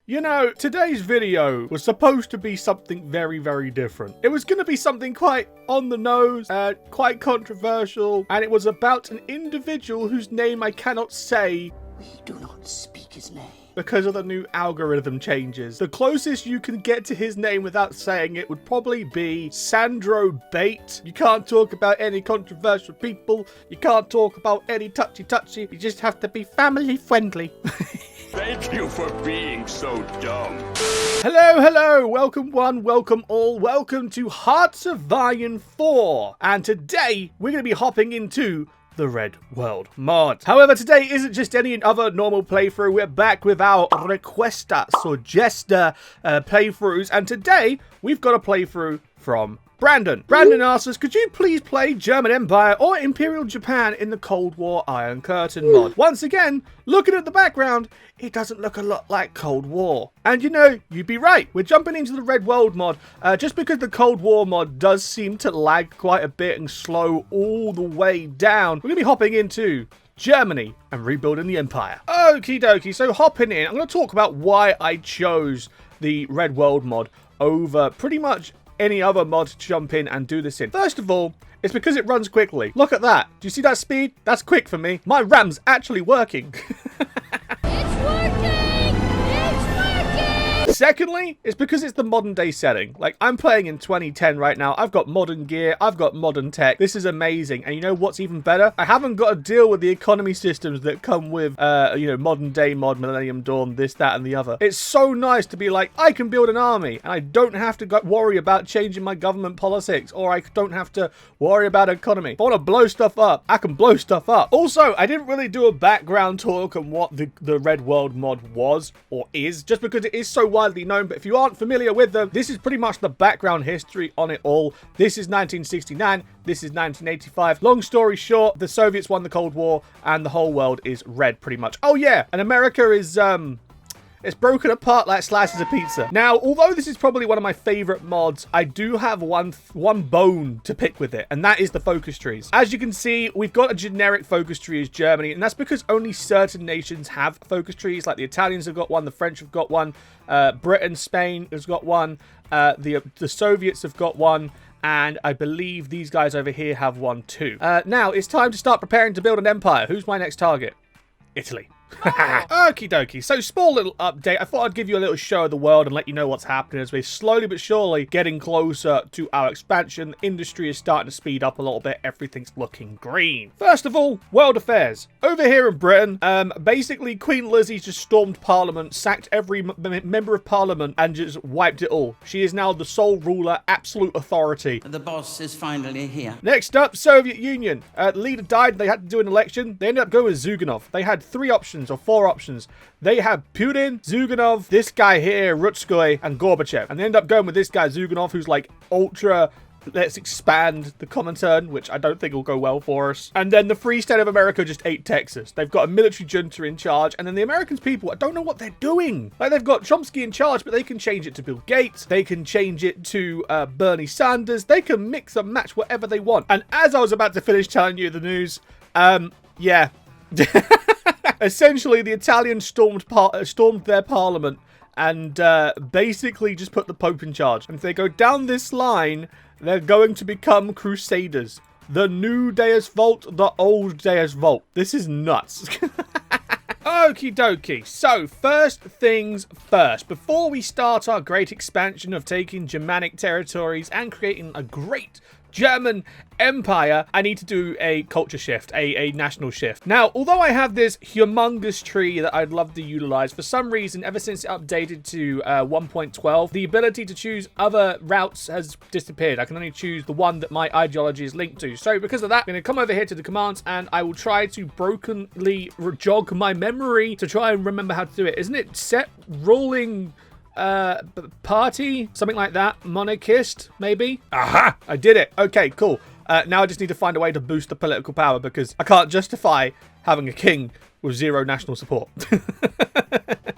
You know, today's video was supposed to be something very, very different. It was going to be something quite on the nose, quite controversial, and it was about an individual whose name I cannot say. We do not speak his name. Because of the new algorithm changes. The closest you can get to his name without saying it would probably be Sandro Bate. You can't talk about any controversial people. You can't talk about any touchy-touchy. You just have to be family friendly. Thank you for being so dumb. Hello, hello, welcome one, welcome all, welcome to Hearts of Iron 4. And today, we're going to be hopping into the Red World mod. However, today isn't just any other normal playthrough. We're back with our requestor, suggestor playthroughs. And today, we've got a playthrough from Brandon. Brandon asks us, could you please play German Empire or Imperial Japan in the Cold War Iron Curtain mod? Once again, looking at the background, it doesn't look a lot like Cold War. And you know, you'd be right. We're jumping into the Red World mod just because the Cold War mod does seem to lag quite a bit and slow all the way down. We're going to be hopping into Germany and rebuilding the empire. Okie dokie, so hopping in, I'm going to talk about why I chose the Red World mod over pretty much any other mod to jump in and do this in. First of all, it's because it runs quickly. Look at that. Do you see that speed? That's quick for me. My RAM's actually working. It's working! It's working! Secondly, it's because it's the modern day setting. Like, I'm playing in 2010 right now. I've got modern gear. I've got modern tech. This is amazing. And you know what's even better? I haven't got to deal with the economy systems that come with, you know, modern day mod, Millennium Dawn, this, that, and the other. It's so nice to be like, I can build an army and I don't have to worry about changing my government politics, or I don't have to worry about economy. If I want to blow stuff up, I can blow stuff up. Also, I didn't really do a background talk on what the Red World mod was or is, just because it is so widely known. But if you aren't familiar with them, this is pretty much the background history on it all. This is 1969. This is 1985. Long story short, the Soviets won the Cold War and the whole world is red pretty much. Oh yeah, and America is it's broken apart like slices of pizza. Now, although this is probably one of my favorite mods, I do have one bone to pick with it, and that is the focus trees. As you can see, we've got a generic focus tree as Germany, and that's because only certain nations have focus trees. Like the Italians have got one, the French have got one, Britain, Spain has got one, the Soviets have got one, and I believe these guys over here have one too. Now, it's time to start preparing to build an empire. Who's my next target? Italy. Okie dokie. So, small little update. I thought I'd give you a little show of the world and let you know what's happening as we're slowly but surely getting closer to our expansion. The industry is starting to speed up a little bit. Everything's looking green. First of all, world affairs. Over here in Britain, basically Queen Lizzie just stormed Parliament, sacked every member of Parliament, and just wiped it all. She is now the sole ruler, absolute authority. The boss is finally here. Next up, Soviet Union. The leader died. They had to do an election. They ended up going with Zyuganov. They had 3 options. Or 4 options. They have Putin, Zyuganov, this guy here, Rutskoy, and Gorbachev. And they end up going with this guy, Zyuganov, who's like ultra, let's expand the Comintern, which I don't think will go well for us. And then the Free State of America just ate Texas. They've got a military junta in charge. And then the American people, I don't know what they're doing. Like, they've got Chomsky in charge, but they can change it to Bill Gates. They can change it to Bernie Sanders. They can mix and match whatever they want. And as I was about to finish telling you the news, yeah. Essentially, the Italians stormed their parliament and basically just put the Pope in charge. And if they go down this line, they're going to become crusaders. The new Deus Vult, the old Deus Vult. This is nuts. Okie dokie. So, first things first. Before we start our great expansion of taking Germanic territories and creating a great German empire, I need to do a culture shift, a national shift. Now, although I have this humongous tree that I'd love to utilize, for some reason, ever since it updated to 1.12, the ability to choose other routes has disappeared. I can only choose the one that my ideology is linked to. So because of that, I'm going to come over here to the commands and I will try to brokenly jog my memory to try and remember how to do it. Isn't it set ruling party, something like that? Monarchist, maybe? Aha! I did it. Okay, cool. Now I just need to find a way to boost the political power because I can't justify having a king with 0 national support.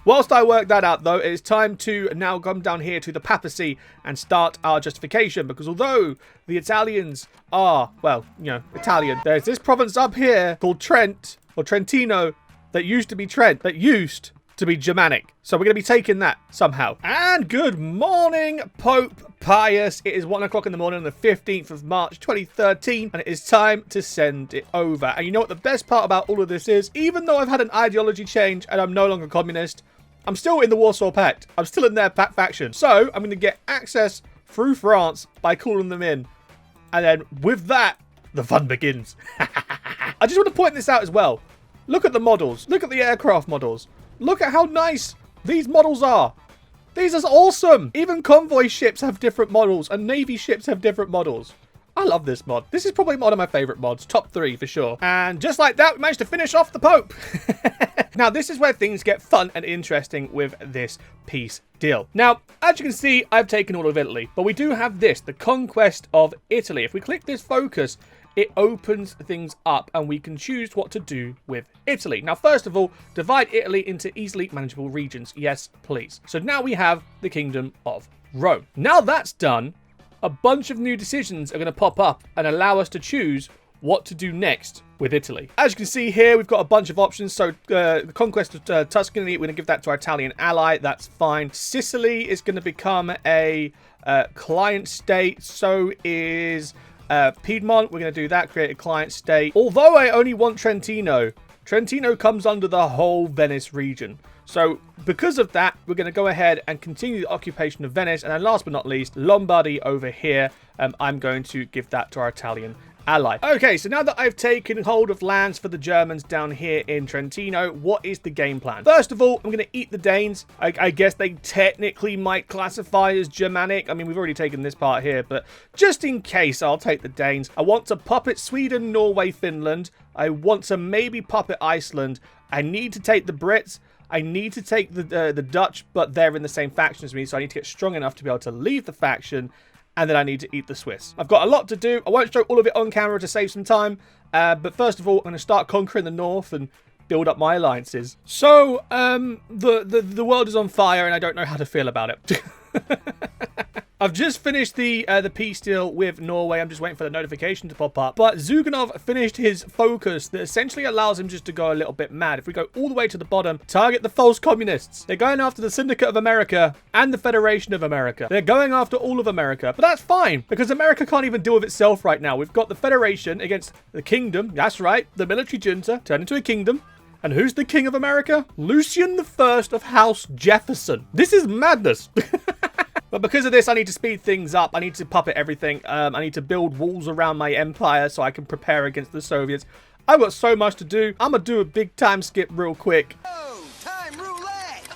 Whilst I work that out, though, it is time to now come down here to the papacy and start our justification, because although the Italians are, well, you know, Italian, there's this province up here called Trent, or Trentino, that used to be Trent, that used to be Germanic. So we're going to be taking that somehow. And good morning, Pope Pius. It is 1 o'clock in the morning on the 15th of March, 2013, and it is time to send it over. And you know what the best part about all of this is? Even though I've had an ideology change and I'm no longer communist, I'm still in the Warsaw Pact. I'm still in their faction. So I'm going to get access through France by calling them in. And then with that, the fun begins. I just want to point this out as well. Look at the models. Look at the aircraft models. Look at how nice these models are. These are awesome. Even convoy ships have different models and navy ships have different models. I love this mod. This is probably one of my favorite mods. Top 3 for sure. And just like that, we managed to finish off the Pope. Now, this is where things get fun and interesting with this peace deal. Now, as you can see, I've taken all of Italy. But we do have this, the conquest of Italy. If we click this focus, it opens things up and we can choose what to do with Italy. Now, first of all, divide Italy into easily manageable regions. Yes, please. So now we have the Kingdom of Rome. Now that's done, a bunch of new decisions are going to pop up and allow us to choose what to do next with Italy. As you can see here, we've got a bunch of options. So the conquest of Tuscany, we're going to give that to our Italian ally. That's fine. Sicily is going to become a client state. So is Piedmont. We're going to do that, create a client state. Although I only want Trentino, Trentino comes under the whole Venice region. So because of that, we're going to go ahead and continue the occupation of Venice. And then last but not least, Lombardy over here. I'm going to give that to our Italian ally. Okay, so now that I've taken hold of lands for the Germans down here in Trentino, what is the game plan? First of all, I'm going to eat the Danes. I guess they technically might classify as Germanic. I mean, we've already taken this part here, but just in case, I'll take the Danes. I want to puppet Sweden, Norway, Finland. I want to maybe puppet Iceland. I need to take the Brits. I need to take the Dutch, but they're in the same faction as me, so I need to get strong enough to be able to leave the faction, and then I need to eat the Swiss. I've got a lot to do. I won't show all of it on camera to save some time, but first of all, I'm going to start conquering the north and build up my alliances. So, the world is on fire, and I don't know how to feel about it. I've just finished the peace deal with Norway. I'm just waiting for the notification to pop up. But Zyuganov finished his focus that essentially allows him just to go a little bit mad. If we go all the way to the bottom, target the false communists. They're going after the Syndicate of America and the Federation of America. They're going after all of America. But that's fine, because America can't even deal with itself right now. We've got the Federation against the Kingdom. That's right, the military junta turned into a kingdom. And who's the King of America? Lucian I of House Jefferson. This is madness. But because of this, I need to speed things up. I need to puppet everything. I need to build walls around my empire so I can prepare against the Soviets. I've got so much to do. I'm going to do a big time skip real quick. Oh, time roulette!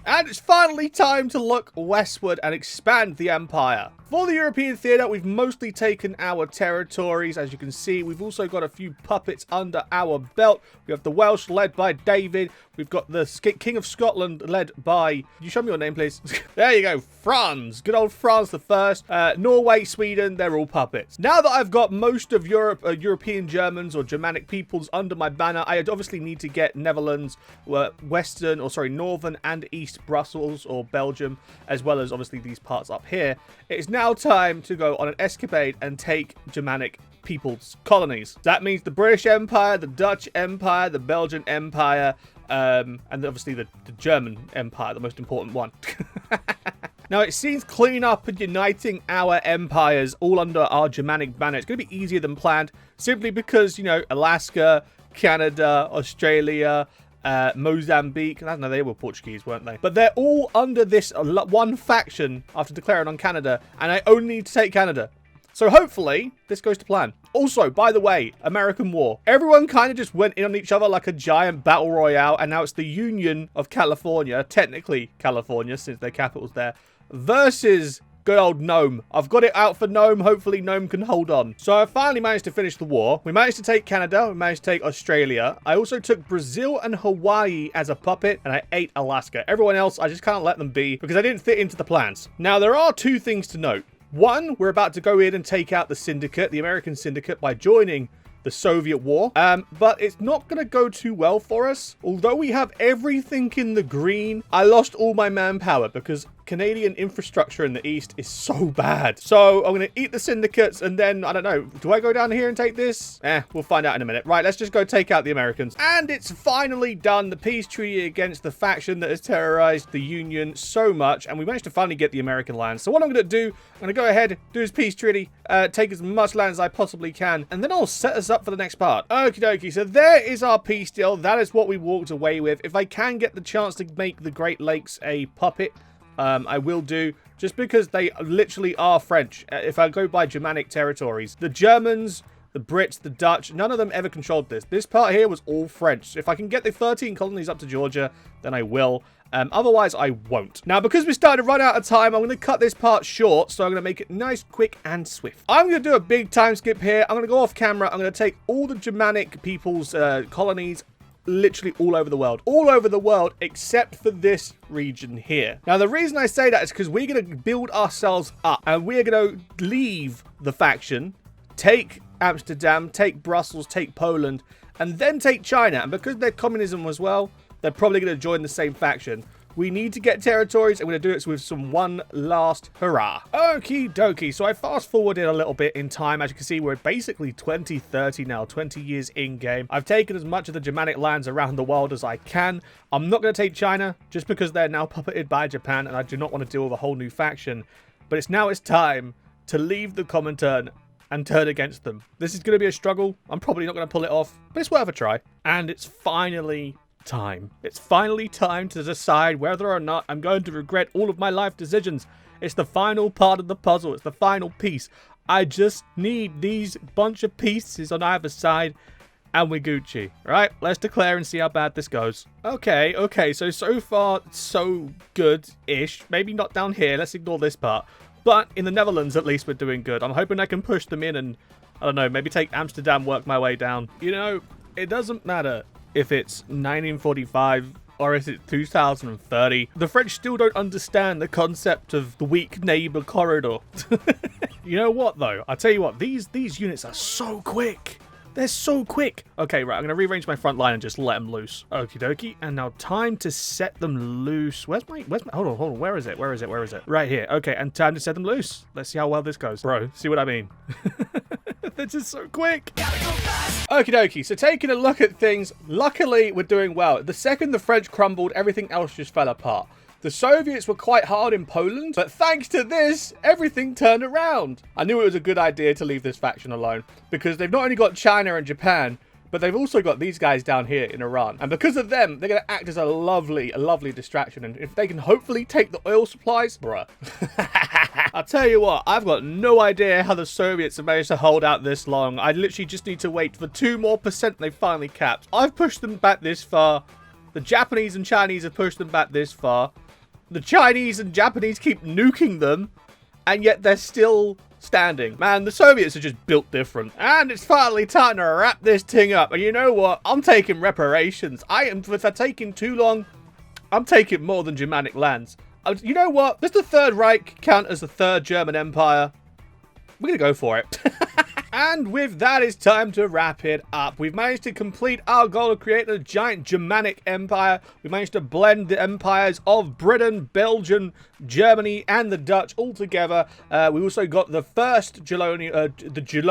And it's finally time to look westward and expand the empire. For the European theatre, we've mostly taken our territories. As you can see, we've also got a few puppets under our belt. We have the Welsh led by David. We've got the King of Scotland led by... Can you show me your name, please? There you go. Franz. Good old Franz the First. Norway, Sweden, they're all puppets. Now that I've got most of Europe, European Germans or Germanic peoples under my banner, I obviously need to get Netherlands, Northern and East Brussels or Belgium, as well as obviously these parts up here. It is now time to go on an escapade and take Germanic people's colonies. That means the British Empire, the Dutch Empire, the Belgian Empire, and obviously the German Empire, the most important one. Now, it seems cleaning up and uniting our empires all under our Germanic banner, it's going to be easier than planned, simply because, you know, Alaska, Canada, Australia, Mozambique. I don't know, they were Portuguese, weren't they? But they're all under this one faction after declaring on Canada, and I only need to take Canada. So hopefully this goes to plan. Also, by the way, American War. Everyone kind of just went in on each other like a giant battle royale, and now it's the Union of California, technically California since their capital's there, versus good old Nome. I've got it out for Nome. Hopefully Nome can hold on. So I finally managed to finish the war. We managed to take Canada. We managed to take Australia. I also took Brazil and Hawaii as a puppet, and I ate Alaska. Everyone else, I just can't let them be because I didn't fit into the plans. Now, there are two things to note. One, we're about to go in and take out the Syndicate, the American Syndicate, by joining the Soviet War. But it's not going to go too well for us. Although we have everything in the green, I lost all my manpower because Canadian infrastructure in the east is so bad. So I'm going to eat the syndicates and then, I don't know, do I go down here and take this? We'll find out in a minute. Right, let's just go take out the Americans. And it's finally done. The peace treaty against the faction that has terrorized the Union so much. And we managed to finally get the American land. So what I'm going to do, I'm going to go ahead, do this peace treaty, take as much land as I possibly can. And then I'll set us up for the next part. Okie dokie. So there is our peace deal. That is what we walked away with. If I can get the chance to make the Great Lakes a puppet, I will do, just because they literally are French. If I go by Germanic territories, the Germans, the Brits, the Dutch, none of them ever controlled this. This part here was all French. If I can get the 13 colonies up to Georgia, then I will. Otherwise, I won't. Now, because we started to run out of time, I'm going to cut this part short, so I'm going to make it nice, quick, and swift. I'm going to do a big time skip here. I'm going to go off camera. I'm going to take all the Germanic people's colonies literally all over the world, except for this region here. Now, the reason I say that is because we're going to build ourselves up, and we're going to leave the faction, take Amsterdam, take Brussels, take Poland, and then take China. And because they're communism as well, they're probably going to join the same faction. We need to get territories, and we're going to do it with some one last hurrah. Okie dokie. So I fast forwarded a little bit in time. As you can see, we're basically 2030 now, 20 years in game. I've taken as much of the Germanic lands around the world as I can. I'm not going to take China just because they're now puppeted by Japan, and I do not want to deal with a whole new faction. But it's time to leave the Comintern and turn against them. This is going to be a struggle. I'm probably not going to pull it off, but it's worth a try. And it's finally time. It's finally time to decide whether or not I'm going to regret all of my life decisions. It's the final part of the puzzle. It's the final piece. I just need these bunch of pieces on either side, and we're Gucci. Right? Let's declare and see how bad this goes. Okay. So far, so good-ish. Maybe not down here. Let's ignore this part. But in the Netherlands, at least, we're doing good. I'm hoping I can push them in and, I don't know, maybe take Amsterdam, work my way down. You know, it doesn't matter if it's 1945 or is it 2030. The French still don't understand the concept of the weak neighbor corridor. You know what, though? I'll tell you what, these units are so quick. They're so quick. Okay, right, I'm going to rearrange my front line and just let them loose. Okie dokie. And now time to set them loose. Where's my, hold on. Where is it? Right here. Okay, and time to set them loose. Let's see how well this goes. Bro, see what I mean? They're just so quick. Okie dokie. So taking a look at things, luckily we're doing well. The second the French crumbled, everything else just fell apart. The Soviets were quite hard in Poland, but thanks to this, everything turned around. I knew it was a good idea to leave this faction alone, because they've not only got China and Japan, but they've also got these guys down here in Iran. And because of them, they're going to act as a lovely distraction. And if they can hopefully take the oil supplies, bruh. I'll tell you what, I've got no idea how the Soviets have managed to hold out this long. I literally just need to wait for 2% more they finally capped. I've pushed them back this far. The Japanese and Chinese have pushed them back this far. The Chinese and Japanese keep nuking them, and yet they're still standing. Man, the Soviets are just built different. And it's finally time to wrap this thing up. And you know what? I'm taking reparations. If they're taking too long, I'm taking more than Germanic lands. You know what? Does the Third Reich count as the Third German Empire? We're going to go for it. And with that, it's time to wrap it up. We've managed to complete our goal of creating a giant Germanic empire. We managed to blend the empires of Britain, Belgium, Germany, and the Dutch all together. We also got the first The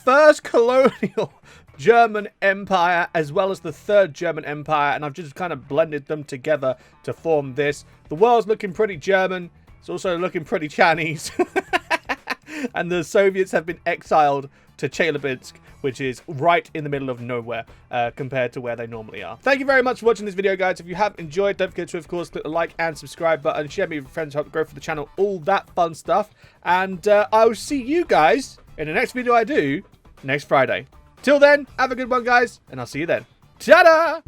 first colonial German Empire, as well as the Third German Empire, and I've just kind of blended them together to form this. The world's looking pretty German. It's also looking pretty Chinese. And the Soviets have been exiled to Chelyabinsk, which is right in the middle of nowhere compared to where they normally are. Thank you very much for watching this video, guys. If you have enjoyed, don't forget to, of course, click the like and subscribe button, share me with friends to help grow for the channel, all that fun stuff. And I will see you guys in the next video I do next Friday. Till then, have a good one, guys, and I'll see you then. Ta-da!